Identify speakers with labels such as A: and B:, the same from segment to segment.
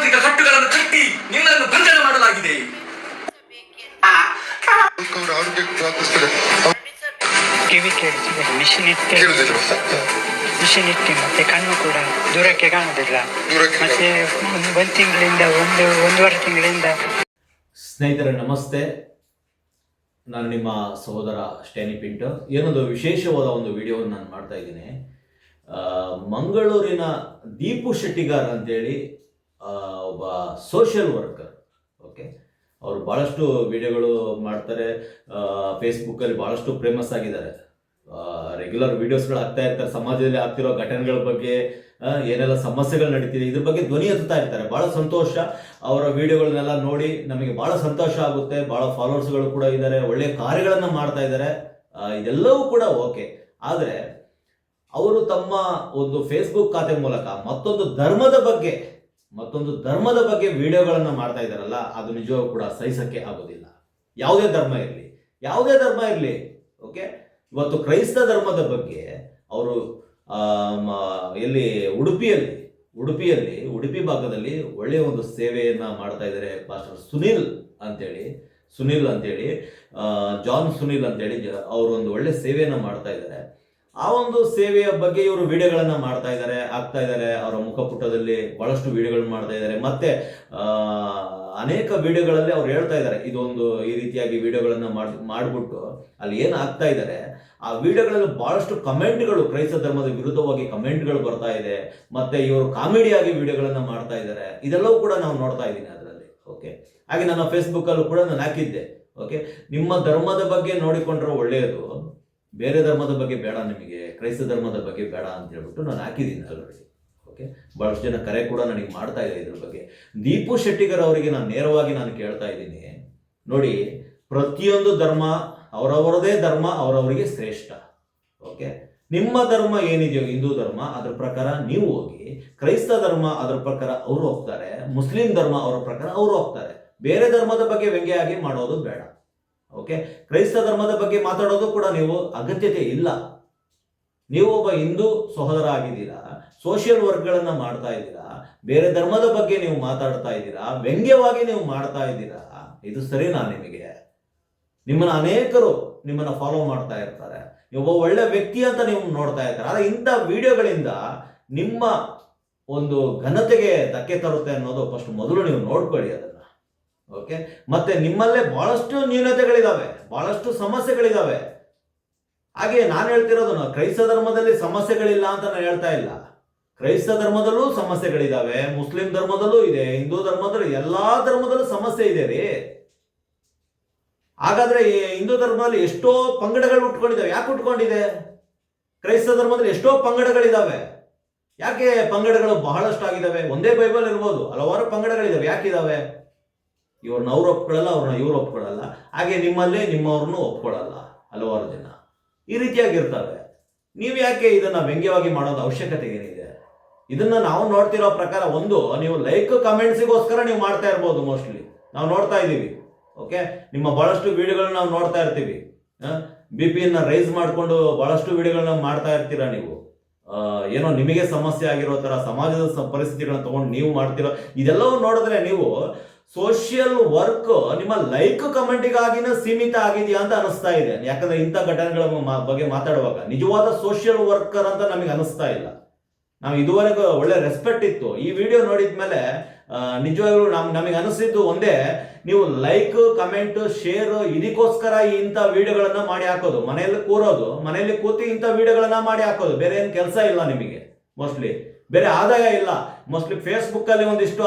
A: ತಾಂತ್ರಿಕ ಕಟ್ಟುಗಳನ್ನು ಕಟ್ಟಿ ನಿನ್ನನ್ನು ಬಂಧನ ಮಾಡಲಾಗಿದೆ.
B: ಕಿವಿ ಕೇಳಿಸಿದೆ, ಮಿಷಿನ್ ಇಟ್ಟು ಮತ್ತೆ ಕಣ್ಣು ಕೂಡ ದೂರಕ್ಕೆ ಕಾಣುವುದಿಲ್ಲ. ಮತ್ತೆ ಒಂದೂವರೆ ತಿಂಗಳಿಂದ.
C: ಸ್ನೇಹಿತರೆ ನಮಸ್ತೆ, ನಾನು ನಿಮ್ಮ ಸಹೋದರ ಸ್ಟ್ಯಾನಿ ಪಿಂಟರ್. ಏನೊಂದು ವಿಶೇಷವಾದ ಒಂದು ವಿಡಿಯೋವನ್ನು ನಾನು ಮಾಡ್ತಾ ಇದ್ದೀನಿ. ಮಂಗಳೂರಿನ ದೀಪು ಶೆಟ್ಟಿಗಾರ್ ಅಂತೇಳಿ ಒಬ್ಬ ಸೋಷಿಯಲ್ ವರ್ಕರ್. ಓಕೆ, ಅವರು ಭಾಳಷ್ಟು ವಿಡಿಯೋಗಳು ಮಾಡ್ತಾರೆ, ಫೇಸ್ಬುಕ್ಕಲ್ಲಿ ಭಾಳಷ್ಟು ಫೇಮಸ್ ಆಗಿದ್ದಾರೆ. ರೆಗ್ಯುಲರ್ ವಿಡಿಯೋಸ್ಗಳು ಆಗ್ತಾ ಇರ್ತಾರೆ, ಸಮಾಜದಲ್ಲಿ ಆಗ್ತಿರೋ ಘಟನೆಗಳ ಬಗ್ಗೆ, ಏನೆಲ್ಲ ಸಮಸ್ಯೆಗಳು ನಡೀತಿದೆ ಇದ್ರ ಬಗ್ಗೆ ಧ್ವನಿ ಎತ್ತುತ್ತಾ ಇರ್ತಾರೆ. ಭಾಳ ಸಂತೋಷ. ಅವರ ವಿಡಿಯೋಗಳನ್ನೆಲ್ಲ ನೋಡಿ ನಮಗೆ ಭಾಳ ಸಂತೋಷ ಆಗುತ್ತೆ. ಭಾಳ ಫಾಲೋವರ್ಸ್ಗಳು ಕೂಡ ಇದ್ದಾರೆ, ಒಳ್ಳೆಯ ಕಾರ್ಯಗಳನ್ನು ಮಾಡ್ತಾ ಇದ್ದಾರೆ. ಇದೆಲ್ಲವೂ ಕೂಡ ಓಕೆ. ಆದರೆ ಅವರು ತಮ್ಮ ಒಂದು ಫೇಸ್ಬುಕ್ ಖಾತೆ ಮೂಲಕ ಮತ್ತೊಂದು ಧರ್ಮದ ಬಗ್ಗೆ ವಿಡಿಯೋಗಳನ್ನು ಮಾಡ್ತಾ ಇದ್ದಾರಲ್ಲ, ಅದು ನಿಜವಾಗೂ ಕೂಡ ಸಹಿಸಕ್ಕೆ ಆಗೋದಿಲ್ಲ. ಯಾವುದೇ ಧರ್ಮ ಇರಲಿ. ಓಕೆ, ಇವತ್ತು ಕ್ರೈಸ್ತ ಧರ್ಮದ ಬಗ್ಗೆ ಅವರು ಎಲ್ಲಿ ಉಡುಪಿ ಭಾಗದಲ್ಲಿ ಒಳ್ಳೆಯ ಒಂದು ಸೇವೆಯನ್ನು ಮಾಡ್ತಾ ಇದ್ದಾರೆ. ಪಾಸ್ಟರ್ ಸುನಿಲ್ ಅಂತೇಳಿ ಜಾನ್ ಸುನಿಲ್ ಅಂತೇಳಿ ಅವರು ಒಂದು ಒಳ್ಳೆ ಸೇವೆಯನ್ನು ಮಾಡ್ತಾ ಇದ್ದಾರೆ. ಆ ಒಂದು ಸೇವೆಯ ಬಗ್ಗೆ ಇವರು ವಿಡಿಯೋಗಳನ್ನು ಆಗ್ತಾ ಇದ್ದಾರೆ. ಅವರ ಮುಖಪುಟದಲ್ಲಿ ಬಹಳಷ್ಟು ವಿಡಿಯೋಗಳನ್ನು ಮಾಡ್ತಾ ಇದ್ದಾರೆ. ಮತ್ತೆ ಅನೇಕ ವಿಡಿಯೋಗಳಲ್ಲಿ ಅವ್ರು ಹೇಳ್ತಾ ಇದ್ದಾರೆ, ಇದೊಂದು ಈ ರೀತಿಯಾಗಿ ವಿಡಿಯೋಗಳನ್ನು ಮಾಡಿಬಿಟ್ಟು ಅಲ್ಲಿ ಏನು ಆಗ್ತಾ ಇದ್ದಾರೆ, ಆ ವಿಡಿಯೋಗಳಲ್ಲಿ ಬಹಳಷ್ಟು ಕಮೆಂಟ್ಗಳು, ಕ್ರೈಸ್ತ ಧರ್ಮದ ವಿರುದ್ಧವಾಗಿ ಕಮೆಂಟ್ಗಳು ಬರ್ತಾ ಇದೆ. ಮತ್ತೆ ಇವರು ಕಾಮಿಡಿಯಾಗಿ ವಿಡಿಯೋಗಳನ್ನು ಮಾಡ್ತಾ ಇದ್ದಾರೆ. ಇದೆಲ್ಲವೂ ಕೂಡ ನಾವು ನೋಡ್ತಾ ಇದ್ದೀನಿ ಅದರಲ್ಲಿ. ಓಕೆ, ಹಾಗೆ ನನ್ನ ಫೇಸ್ಬುಕ್ಕಲ್ಲೂ ಕೂಡ ನಾನು ಹಾಕಿದ್ದೆ. ಓಕೆ, ನಿಮ್ಮ ಧರ್ಮದ ಬಗ್ಗೆ ನೋಡಿಕೊಂಡ್ರೆ ಒಳ್ಳೆಯದು, ಬೇರೆ ಧರ್ಮದ ಬಗ್ಗೆ ಬೇಡ, ನಿಮಗೆ ಕ್ರೈಸ್ತ ಧರ್ಮದ ಬಗ್ಗೆ ಬೇಡ ಅಂತ ಹೇಳ್ಬಿಟ್ಟು ನಾನು ಹಾಕಿದ್ದೀನಿ ಆಲ್ರೆಡಿ. ಓಕೆ, ಬಹಳಷ್ಟು ಜನ ಕರೆ ಕೂಡ ನನಗೆ ಮಾಡ್ತಾ ಇದೆ ಇದ್ರ ಬಗ್ಗೆ. ದೀಪು ಶೆಟ್ಟಿಗರ್ ಅವರಿಗೆ ನಾನು ನೇರವಾಗಿ ಕೇಳ್ತಾ ಇದ್ದೀನಿ, ನೋಡಿ, ಪ್ರತಿಯೊಂದು ಧರ್ಮ ಅವರವರದೇ ಧರ್ಮ ಅವರವರಿಗೆ ಶ್ರೇಷ್ಠ. ಓಕೆ, ನಿಮ್ಮ ಧರ್ಮ ಏನಿದೆಯೋ ಹಿಂದೂ ಧರ್ಮ, ಅದ್ರ ಪ್ರಕಾರ ನೀವು ಹೋಗಿ. ಕ್ರೈಸ್ತ ಧರ್ಮ ಅದ್ರ ಪ್ರಕಾರ ಅವರು ಹೋಗ್ತಾರೆ, ಮುಸ್ಲಿಂ ಧರ್ಮ ಅವರ ಪ್ರಕಾರ ಅವರು ಹೋಗ್ತಾರೆ. ಬೇರೆ ಧರ್ಮದ ಬಗ್ಗೆ ವ್ಯಂಗ್ಯ ಆಗಿ ಮಾಡೋದು ಬೇಡ. ಓಕೆ, ಕ್ರೈಸ್ತ ಧರ್ಮದ ಬಗ್ಗೆ ಮಾತಾಡೋದು ಕೂಡ ನೀವು ಅಗತ್ಯತೆ ಇಲ್ಲ. ನೀವು ಒಬ್ಬ ಹಿಂದೂ ಸಹೋದರ ಆಗಿದ್ದೀರಾ, ಸೋಷಿಯಲ್ ವರ್ಕ್ಗಳನ್ನು ಮಾಡ್ತಾ ಇದ್ದೀರಾ, ಬೇರೆ ಧರ್ಮದ ಬಗ್ಗೆ ನೀವು ಮಾತಾಡ್ತಾ ಇದ್ದೀರಾ, ವ್ಯಂಗ್ಯವಾಗಿ ನೀವು ಮಾಡ್ತಾ ಇದ್ದೀರಾ. ಇದು ಸರಿನಾ ನಿಮಗೆ? ಅನೇಕರು ನಿಮ್ಮನ್ನ ಫಾಲೋ ಮಾಡ್ತಾ ಇರ್ತಾರೆ, ನೀವು ಒಬ್ಬ ಒಳ್ಳೆ ವ್ಯಕ್ತಿ ಅಂತ ನೀವು ನೋಡ್ತಾ ಇರ್ತಾರೆ. ಆದರೆ ಇಂಥ ವಿಡಿಯೋಗಳಿಂದ ನಿಮ್ಮ ಒಂದು ಘನತೆಗೆ ಧಕ್ಕೆ ತರುತ್ತೆ ಅನ್ನೋದು ಫಸ್ಟ್ ಮೊದಲು ನೀವು ನೋಡ್ಕೊಳ್ಳಿ ಅದನ್ನ. ಓಕೆ, ಮತ್ತೆ ನಿಮ್ಮಲ್ಲೇ ಬಹಳಷ್ಟು ನ್ಯೂನತೆಗಳಿದಾವೆ, ಬಹಳಷ್ಟು ಸಮಸ್ಯೆಗಳಿದಾವೆ. ಹಾಗೆ ನಾನು ಹೇಳ್ತಿರೋದು, ಕ್ರೈಸ್ತ ಧರ್ಮದಲ್ಲಿ ಸಮಸ್ಯೆಗಳಿಲ್ಲ ಅಂತ ನಾನು ಹೇಳ್ತಾ ಇಲ್ಲ. ಕ್ರೈಸ್ತ ಧರ್ಮದಲ್ಲೂ ಸಮಸ್ಯೆಗಳಿದಾವೆ, ಮುಸ್ಲಿಂ ಧರ್ಮದಲ್ಲೂ ಇದೆ, ಹಿಂದೂ ಧರ್ಮದಲ್ಲೂ, ಎಲ್ಲಾ ಧರ್ಮದಲ್ಲೂ ಸಮಸ್ಯೆ ಇದೆ ರೀ. ಹಾಗಾದ್ರೆ ಹಿಂದೂ ಧರ್ಮದಲ್ಲಿ ಎಷ್ಟೋ ಪಂಗಡಗಳು ಉಟ್ಕೊಂಡಿದ್ದಾವೆ. ಯಾಕೆ ಉಟ್ಕೊಂಡಿದೆ? ಕ್ರೈಸ್ತ ಧರ್ಮದಲ್ಲಿ ಎಷ್ಟೋ ಪಂಗಡಗಳಿದಾವೆ. ಯಾಕೆ ಪಂಗಡಗಳು ಬಹಳಷ್ಟು ಆಗಿದ್ದಾವೆ? ಒಂದೇ ಬೈಬಲ್ ಇರ್ಬೋದು, ಹಲವಾರು ಪಂಗಡಗಳಿದಾವೆ. ಯಾಕಿದಾವೆ? ಇವ್ರನ್ನ ಅವ್ರು ಒಪ್ಕೊಳ್ಳಲ್ಲ, ಅವ್ರನ್ನ ಇವ್ರು ಒಪ್ಕೊಳ್ಳಲ್ಲ. ಹಾಗೆ ನಿಮ್ಮಲ್ಲೇ ನಿಮ್ಮವ್ರನ್ನೂ ಒಪ್ಕೊಳ್ಳಲ್ಲ ಹಲವಾರು ಜನ. ಈ ರೀತಿಯಾಗಿರ್ತವೆ. ನೀವು ಯಾಕೆ ಇದನ್ನ ವ್ಯಂಗ್ಯವಾಗಿ ಮಾಡೋದು ಅವಶ್ಯಕತೆ ಏನಿದೆ? ಇದನ್ನ ನಾವು ನೋಡ್ತಿರೋ ಪ್ರಕಾರ, ಒಂದು, ನೀವು ಲೈಕ್ ಕಮೆಂಟ್ಸಿಗೋಸ್ಕರ ನೀವು ಮಾಡ್ತಾ ಇರ್ಬೋದು. ಮೋಸ್ಟ್ಲಿ ನಾವು ನೋಡ್ತಾ ಇದ್ದೀವಿ. ಓಕೆ, ನಿಮ್ಮ ಬಹಳಷ್ಟು ವಿಡಿಯೋಗಳನ್ನ ನಾವು ನೋಡ್ತಾ ಇರ್ತೀವಿ. BP-ಯನ್ನು ರೈಸ್ ಮಾಡಿಕೊಂಡು ಬಹಳಷ್ಟು ವಿಡಿಯೋಗಳನ್ನ ಮಾಡ್ತಾ ಇರ್ತೀರಾ ನೀವು. ಏನೋ ನಿಮಗೆ ಸಮಸ್ಯೆ ಆಗಿರೋ ತರ ಸಮಾಜದ ಪರಿಸ್ಥಿತಿಗಳನ್ನ ತಗೊಂಡು ನೀವು ಮಾಡ್ತಿರೋ ಇದೆಲ್ಲವೂ ನೋಡಿದ್ರೆ ನೀವು ಸೋಷಿಯಲ್ ವರ್ಕ್ ನಿಮ್ಮ ಲೈಕ್ ಕಮೆಂಟಿಗಾಗಿನ ಸೀಮಿತ ಆಗಿದೆಯಾ ಅಂತ ಅನಿಸ್ತಾ ಇದೆ. ಯಾಕಂದ್ರೆ ಇಂಥ ಘಟನೆಗಳ ಬಗ್ಗೆ ಮಾತಾಡುವಾಗ ನಿಜವಾದ ಸೋಷಿಯಲ್ ವರ್ಕರ್ ಅಂತ ನಮಗೆ ಅನಿಸ್ತಾ ಇಲ್ಲ. ನಾವು ಇದುವರೆಗೂ ಒಳ್ಳೆ ರೆಸ್ಪೆಕ್ಟ್ ಇತ್ತು. ಈ ವಿಡಿಯೋ ನೋಡಿದ್ಮೇಲೆ ನಿಜವಾಗ್ಲೂ ನಮಗೆ ಅನಿಸಿದ್ದು ಒಂದೇ, ನೀವು ಲೈಕ್, ಕಮೆಂಟ್, ಶೇರ್ ಇದಕ್ಕೋಸ್ಕರ ಇಂಥ ವಿಡಿಯೋಗಳನ್ನ ಮಾಡಿ ಹಾಕೋದು. ಮನೆಯಲ್ಲಿ ಕೂತಿ ಇಂಥ ವಿಡಿಯೋಗಳನ್ನ ಮಾಡಿ ಹಾಕೋದು. ಬೇರೆ ಏನು ಕೆಲಸ ಇಲ್ಲ ನಿಮಗೆ. ಮೋಸ್ಟ್ಲಿ ಬೇರೆ ಆದಾಯ ಇಲ್ಲ. ಮೋಸ್ಟ್ಲಿ ಫೇಸ್ಬುಕ್ ಅಲ್ಲಿ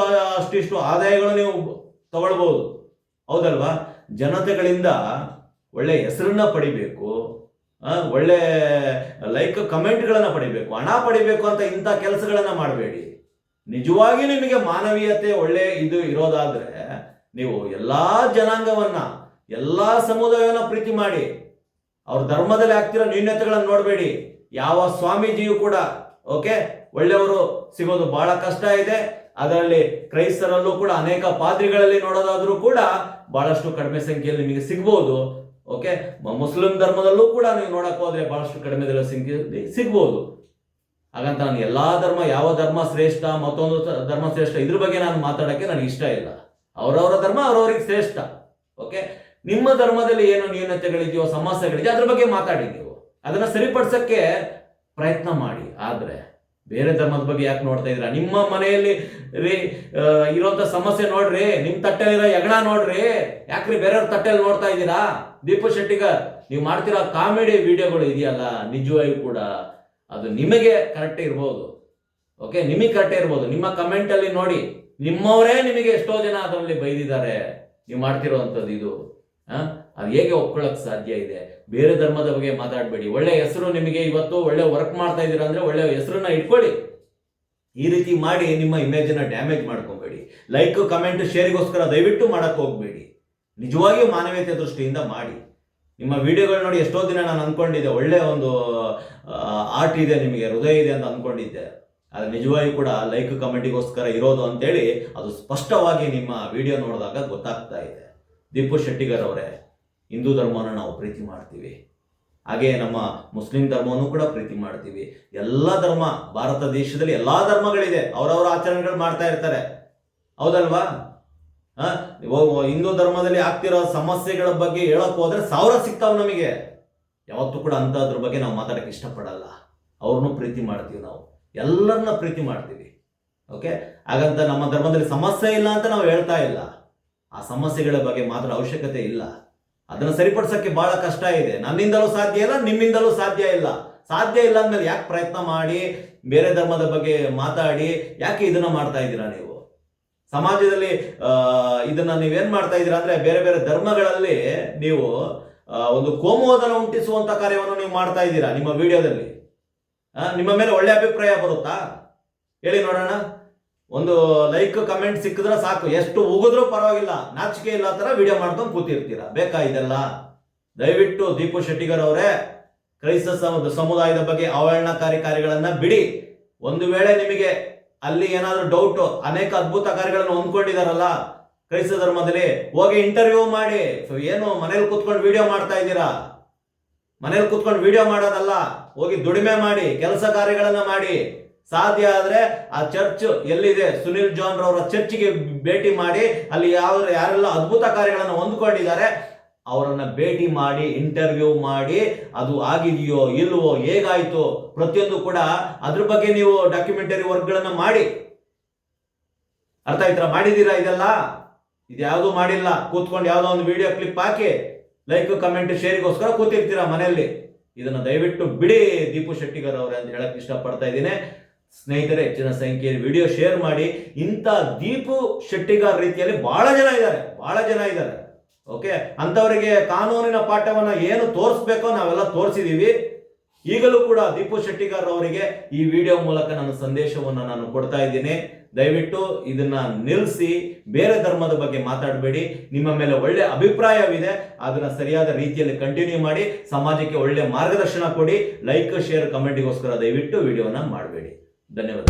C: ಅಷ್ಟಿಷ್ಟು ಆದಾಯಗಳು ನೀವು ತಗೊಳ್ಬಹುದು, ಹೌದಲ್ವಾ? ಜನತೆಗಳಿಂದ ಒಳ್ಳೆ ಹೆಸರನ್ನ ಪಡಿಬೇಕು, ಒಳ್ಳೆ ಲೈಕ್ ಕಮೆಂಟ್ಗಳನ್ನ ಪಡಿಬೇಕು, ಹಣ ಪಡಿಬೇಕು ಅಂತ ಇಂಥ ಕೆಲಸಗಳನ್ನ ಮಾಡಬೇಡಿ. ನಿಜವಾಗಿ ನಿಮಗೆ ಮಾನವೀಯತೆ ಒಳ್ಳೆ ಇದು ಇರೋದಾದ್ರೆ ನೀವು ಎಲ್ಲಾ ಜನಾಂಗವನ್ನ, ಎಲ್ಲಾ ಸಮುದಾಯವನ್ನ ಪ್ರೀತಿ ಮಾಡಿ. ಅವ್ರ ಧರ್ಮದಲ್ಲಿ ಆಗ್ತಿರೋ ನ್ಯೂನ್ಯತೆಗಳನ್ನ ನೋಡಬೇಡಿ. ಯಾವ ಸ್ವಾಮೀಜಿಯು ಕೂಡ ಓಕೆ ಒಳ್ಳೆಯವರು ಸಿಗೋದು ಬಹಳ ಕಷ್ಟ ಇದೆ. ಅದರಲ್ಲಿ ಕ್ರೈಸ್ತರಲ್ಲೂ ಕೂಡ ಅನೇಕ ಪಾದ್ರಿಗಳಲ್ಲಿ ನೋಡೋದಾದ್ರೂ ಕೂಡ ಬಹಳಷ್ಟು ಕಡಿಮೆ ಸಂಖ್ಯೆಯಲ್ಲಿ ನಿಮಗೆ ಸಿಗ್ಬೋದು. ಓಕೆ, ಮುಸ್ಲಿಂ ಧರ್ಮದಲ್ಲೂ ಕೂಡ ನೀವು ನೋಡಕ್ ಹೋದ್ರೆ ಬಹಳಷ್ಟು ಕಡಿಮೆ ಸಂಖ್ಯೆಯಲ್ಲಿ ಸಿಗ್ಬೋದು. ಹಾಗಂತ ನಾನು ಎಲ್ಲಾ ಧರ್ಮ, ಯಾವ ಧರ್ಮ ಶ್ರೇಷ್ಠ, ಮತ್ತೊಂದು ಧರ್ಮ ಶ್ರೇಷ್ಠ, ಇದ್ರ ಬಗ್ಗೆ ನಾನು ಮಾತಾಡೋಕ್ಕೆ ನನಗೆ ಇಷ್ಟ ಇಲ್ಲ. ಅವರವರ ಧರ್ಮ ಅವರವರಿಗೆ ಶ್ರೇಷ್ಠ. ಓಕೆ, ನಿಮ್ಮ ಧರ್ಮದಲ್ಲಿ ಏನು ನ್ಯೂನತೆಗಳಿದೆಯೋ, ಸಮಸ್ಯೆಗಳಿದೆಯೋ, ಅದ್ರ ಬಗ್ಗೆ ಮಾತಾಡಿ. ನೀವು ಅದನ್ನ ಸರಿಪಡಿಸಕ್ಕೆ ಪ್ರಯತ್ನ ಮಾಡಿ. ಆದ್ರೆ ಬೇರೆ ಧರ್ಮದ ಬಗ್ಗೆ ಯಾಕೆ ನೋಡ್ತಾ ಇದ್ದೀರಾ? ನಿಮ್ಮ ಮನೆಯಲ್ಲಿ ಇರೋಂಥ ಸಮಸ್ಯೆ ನೋಡ್ರಿ, ನಿಮ್ ತಟ್ಟೆಲಿರೋ ಯಗಣ ನೋಡ್ರಿ, ಯಾಕ್ರಿ ಬೇರೆಯವ್ರ ತಟ್ಟೆಯಲ್ಲಿ ನೋಡ್ತಾ ಇದ್ದೀರಾ? ದೀಪು ಶೆಟ್ಟಿಗರ್, ನೀವು ಮಾಡ್ತಿರೋ ಕಾಮಿಡಿ ವಿಡಿಯೋಗಳು ಇದೆಯಲ್ಲ, ನಿಜವಾಗಿಯೂ ಕೂಡ ಅದು ನಿಮಗೆ ಕರೆಕ್ಟ್ ಇರ್ಬೋದು. ಓಕೆ, ನಿಮಗೆ ಕರೆಕ್ಟ್ ಇರ್ಬೋದು. ನಿಮ್ಮ ಕಮೆಂಟ್ ಅಲ್ಲಿ ನೋಡಿ, ನಿಮ್ಮವರೇ ನಿಮಗೆ ಎಷ್ಟೋ ಜನ ಅದರಲ್ಲಿ ಬೈದಿದ್ದಾರೆ ನೀವು ಮಾಡ್ತಿರೋವಂಥದ್ದು. ಇದು ಅದು ಹೇಗೆ ಒಪ್ಕೊಳ್ಳೋಕೆ ಸಾಧ್ಯ ಇದೆ? ಬೇರೆ ಧರ್ಮದ ಬಗ್ಗೆ ಮಾತಾಡಬೇಡಿ. ಒಳ್ಳೆ ಹೆಸರು ನಿಮಗೆ ಇವತ್ತು ಒಳ್ಳೆ ವರ್ಕ್ ಮಾಡ್ತಾ ಇದ್ದೀರಾ ಅಂದ್ರೆ ಒಳ್ಳೆ ಹೆಸರನ್ನ ಇಟ್ಕೊಳ್ಳಿ. ಈ ರೀತಿ ಮಾಡಿ ನಿಮ್ಮ ಇಮೇಜನ್ನ ಡ್ಯಾಮೇಜ್ ಮಾಡ್ಕೊಬೇಡಿ. ಲೈಕ್, ಕಮೆಂಟ್, ಶೇರಿಗೋಸ್ಕರ ದಯವಿಟ್ಟು ಮಾಡಕ್ಕೆ ಹೋಗ್ಬೇಡಿ. ನಿಜವಾಗಿಯೂ ಮಾನವೀಯತೆ ದೃಷ್ಟಿಯಿಂದ ಮಾಡಿ. ನಿಮ್ಮ ವಿಡಿಯೋಗಳು ನೋಡಿ ಎಷ್ಟೋ ದಿನ ನಾನು ಅಂದ್ಕೊಂಡಿದ್ದೆ ಒಳ್ಳೆ ಒಂದು ಆರ್ಟ್ ಇದೆ, ನಿಮಗೆ ಹೃದಯ ಇದೆ ಅಂತ ಅಂದ್ಕೊಂಡಿದ್ದೆ. ಅದು ನಿಜವಾಗಿ ಕೂಡ ಲೈಕ್ ಕಮೆಂಟಿಗೋಸ್ಕರ ಇರೋದು ಅಂತೇಳಿ ಅದು ಸ್ಪಷ್ಟವಾಗಿ ನಿಮ್ಮ ವಿಡಿಯೋ ನೋಡಿದಾಗ ಗೊತ್ತಾಗ್ತಾ ಇದೆ. ದೀಪು ಶೆಟ್ಟಿಗರ್ ಅವರೇ, ಹಿಂದೂ ಧರ್ಮವನ್ನು ನಾವು ಪ್ರೀತಿ ಮಾಡ್ತೀವಿ, ಹಾಗೆ ನಮ್ಮ ಮುಸ್ಲಿಂ ಧರ್ಮವನ್ನು ಕೂಡ ಪ್ರೀತಿ ಮಾಡ್ತೀವಿ. ಎಲ್ಲ ಧರ್ಮ, ಭಾರತ ದೇಶದಲ್ಲಿ ಎಲ್ಲಾ ಧರ್ಮಗಳಿದೆ, ಅವರವರ ಆಚರಣೆಗಳು ಮಾಡ್ತಾ ಇರ್ತಾರೆ, ಹೌದಲ್ವಾ? ಹಿಂದೂ ಧರ್ಮದಲ್ಲಿ ಆಗ್ತಿರೋ ಸಮಸ್ಯೆಗಳ ಬಗ್ಗೆ ಹೇಳಕ್ ಹೋದ್ರೆ 1000 ಸಿಗ್ತಾವ್ ನಮಗೆ. ಯಾವತ್ತೂ ಕೂಡ ಅಂತದ್ರ ಬಗ್ಗೆ ನಾವು ಮಾತಾಡಕ್ಕೆ ಇಷ್ಟಪಡಲ್ಲ. ಅವ್ರನ್ನೂ ಪ್ರೀತಿ ಮಾಡ್ತೀವಿ, ನಾವು ಎಲ್ಲರನ್ನ ಪ್ರೀತಿ ಮಾಡ್ತೀವಿ. ಓಕೆ, ಹಾಗಂತ ನಮ್ಮ ಧರ್ಮದಲ್ಲಿ ಸಮಸ್ಯೆ ಇಲ್ಲ ಅಂತ ನಾವು ಹೇಳ್ತಾ ಇಲ್ಲ. ಆ ಸಮಸ್ಯೆಗಳ ಬಗ್ಗೆ ಮಾತ್ರ ಅವಶ್ಯಕತೆ ಇಲ್ಲ. ಅದನ್ನು ಸರಿಪಡಿಸೋಕ್ಕೆ ಬಹಳ ಕಷ್ಟ ಇದೆ. ನನ್ನಿಂದಲೂ ಸಾಧ್ಯ ಇಲ್ಲ, ನಿಮ್ಮಿಂದಲೂ ಸಾಧ್ಯ ಇಲ್ಲ. ಸಾಧ್ಯ ಇಲ್ಲ ಅಂದ್ಮೇಲೆ ಯಾಕೆ ಪ್ರಯತ್ನ ಮಾಡಿ ಬೇರೆ ಧರ್ಮದ ಬಗ್ಗೆ ಮಾತಾಡಿ ಯಾಕೆ ಇದನ್ನ ಮಾಡ್ತಾ ಇದ್ದೀರಾ? ನೀವು ಸಮಾಜದಲ್ಲಿ ಇದನ್ನ ನೀವೇನ್ ಮಾಡ್ತಾ ಇದ್ದೀರಾ ಅಂದ್ರೆ, ಬೇರೆ ಬೇರೆ ಧರ್ಮಗಳಲ್ಲಿ ನೀವು ಒಂದು ಕೋಮುವಾದನ ಉಂಟಿಸುವಂತ ಕಾರ್ಯವನ್ನು ನೀವು ಮಾಡ್ತಾ ಇದ್ದೀರಾ ನಿಮ್ಮ ವಿಡಿಯೋದಲ್ಲಿ. ನಿಮ್ಮ ಮೇಲೆ ಒಳ್ಳೆ ಅಭಿಪ್ರಾಯ ಬರುತ್ತಾ ಹೇಳಿ ನೋಡೋಣ. ಒಂದು ಲೈಕ್ ಕಮೆಂಟ್ ಸಿಕ್ಕಿದ್ರೆ ಸಾಕು, ಎಷ್ಟು ಉಗಿದ್ರೂ ಪರವಾಗಿಲ್ಲ, ನಾಚಿಕೆ ಇಲ್ಲ ತರ ವಿಡಿಯೋ ಮಾಡ್ಕೊಂಡು ಕೂತಿರ್ತೀರಾ. ಬೇಕಾ ಇದೆಲ್ಲ? ದಯವಿಟ್ಟು ದೀಪು ಶೆಟ್ಟಿಗರ್ ಅವರೇ, ಕ್ರೈಸ್ತ ಸಮುದಾಯದ ಬಗ್ಗೆ ಅವಹೇಳನಕಾರಿ ಕಾರ್ಯಗಳನ್ನ ಬಿಡಿ. ಒಂದು ವೇಳೆ ನಿಮಗೆ ಅಲ್ಲಿ ಏನಾದ್ರೂ ಡೌಟ್, ಅನೇಕ ಅದ್ಭುತ ಕಾರ್ಯಗಳನ್ನು ಹೊಂದ್ಕೊಂಡಿದಾರಲ್ಲ ಕ್ರೈಸ್ತ ಧರ್ಮದಲ್ಲಿ, ಹೋಗಿ ಇಂಟರ್ವ್ಯೂ ಮಾಡಿ. ಏನು ಮನೇಲಿ ಕೂತ್ಕೊಂಡು ವಿಡಿಯೋ ಮಾಡ್ತಾ ಇದ್ದೀರಾ? ಮನೇಲಿ ಕೂತ್ಕೊಂಡು ವಿಡಿಯೋ ಮಾಡೋದಲ್ಲ, ಹೋಗಿ ದುಡಿಮೆ ಮಾಡಿ, ಕೆಲಸ ಕಾರ್ಯಗಳನ್ನ ಮಾಡಿ. ಸಾಧ್ಯ ಆದ್ರೆ ಆ ಚರ್ಚ್ ಎಲ್ಲಿದೆ, ಸುನಿಲ್ ಜಾನ್ ರವರ ಚರ್ಚ್ಗೆ ಭೇಟಿ ಮಾಡಿ, ಅಲ್ಲಿ ಯಾರೆಲ್ಲ ಅದ್ಭುತ ಕಾರ್ಯಗಳನ್ನು ಹೊಂದ್ಕೊಂಡಿದ್ದಾರೆ ಅವರನ್ನ ಭೇಟಿ ಮಾಡಿ, ಇಂಟರ್ವ್ಯೂ ಮಾಡಿ, ಅದು ಆಗಿದೆಯೋ ಇಲ್ವೋ, ಹೇಗಾಯ್ತು ಪ್ರತಿಯೊಂದು ಕೂಡ ಅದ್ರ ಬಗ್ಗೆ ನೀವು ಡಾಕ್ಯುಮೆಂಟರಿ ವರ್ಕ್ಗಳನ್ನ ಮಾಡಿ. ಅರ್ಥ ಆಯ್ತಾ? ಮಾಡಿದೀರಾ ಇದೆಲ್ಲ? ಇದ್ಯಾವುದೂ ಮಾಡಿಲ್ಲ. ಕೂತ್ಕೊಂಡು ಯಾವುದೋ ಒಂದು ವಿಡಿಯೋ ಕ್ಲಿಪ್ ಹಾಕಿ ಲೈಕ್ ಕಮೆಂಟ್ ಶೇರಿಗೋಸ್ಕರ ಕೂತಿರ್ತೀರಾ ಮನೆಯಲ್ಲಿ. ಇದನ್ನ ದಯವಿಟ್ಟು ಬಿಡಿ ದೀಪು ಶೆಟ್ಟಿಗರ್ ಅವರೇ ಅಂತ ಹೇಳಕ್ ಇಷ್ಟಪಡ್ತಾ ಇದ್ದೀನಿ. ಸ್ನೇಹಿತರೆ, ಹೆಚ್ಚಿನ ಸಂಖ್ಯೆಯಲ್ಲಿ ವಿಡಿಯೋ ಶೇರ್ ಮಾಡಿ. ಇಂಥ ದೀಪು ಶೆಟ್ಟಿಗರ್ ರೀತಿಯಲ್ಲಿ ಬಹಳ ಜನ ಇದ್ದಾರೆ. ಓಕೆ, ಅಂತವರಿಗೆ ಕಾನೂನಿನ ಪಾಠವನ್ನ ಏನು ತೋರಿಸ್ಬೇಕೋ ನಾವೆಲ್ಲ ತೋರಿಸಿದೀವಿ. ಈಗಲೂ ಕೂಡ ದೀಪು ಶೆಟ್ಟಿಗರ್ ಅವರಿಗೆ ಈ ವಿಡಿಯೋ ಮೂಲಕ ನನ್ನ ಸಂದೇಶವನ್ನು ನಾನು ಕೊಡ್ತಾ ಇದ್ದೀನಿ. ದಯವಿಟ್ಟು ಇದನ್ನ ನಿಲ್ಲಿಸಿ, ಬೇರೆ ಧರ್ಮದ ಬಗ್ಗೆ ಮಾತಾಡಬೇಡಿ. ನಿಮ್ಮ ಮೇಲೆ ಒಳ್ಳೆ ಅಭಿಪ್ರಾಯವಿದೆ, ಅದನ್ನ ಸರಿಯಾದ ರೀತಿಯಲ್ಲಿ ಕಂಟಿನ್ಯೂ ಮಾಡಿ. ಸಮಾಜಕ್ಕೆ ಒಳ್ಳೆ ಮಾರ್ಗದರ್ಶನ ಕೊಡಿ. ಲೈಕ್, ಶೇರ್, ಕಮೆಂಟಿಗೋಸ್ಕರ ದಯವಿಟ್ಟು ವಿಡಿಯೋನ ಮಾಡಬೇಡಿ. ಧನ್ಯವಾದ.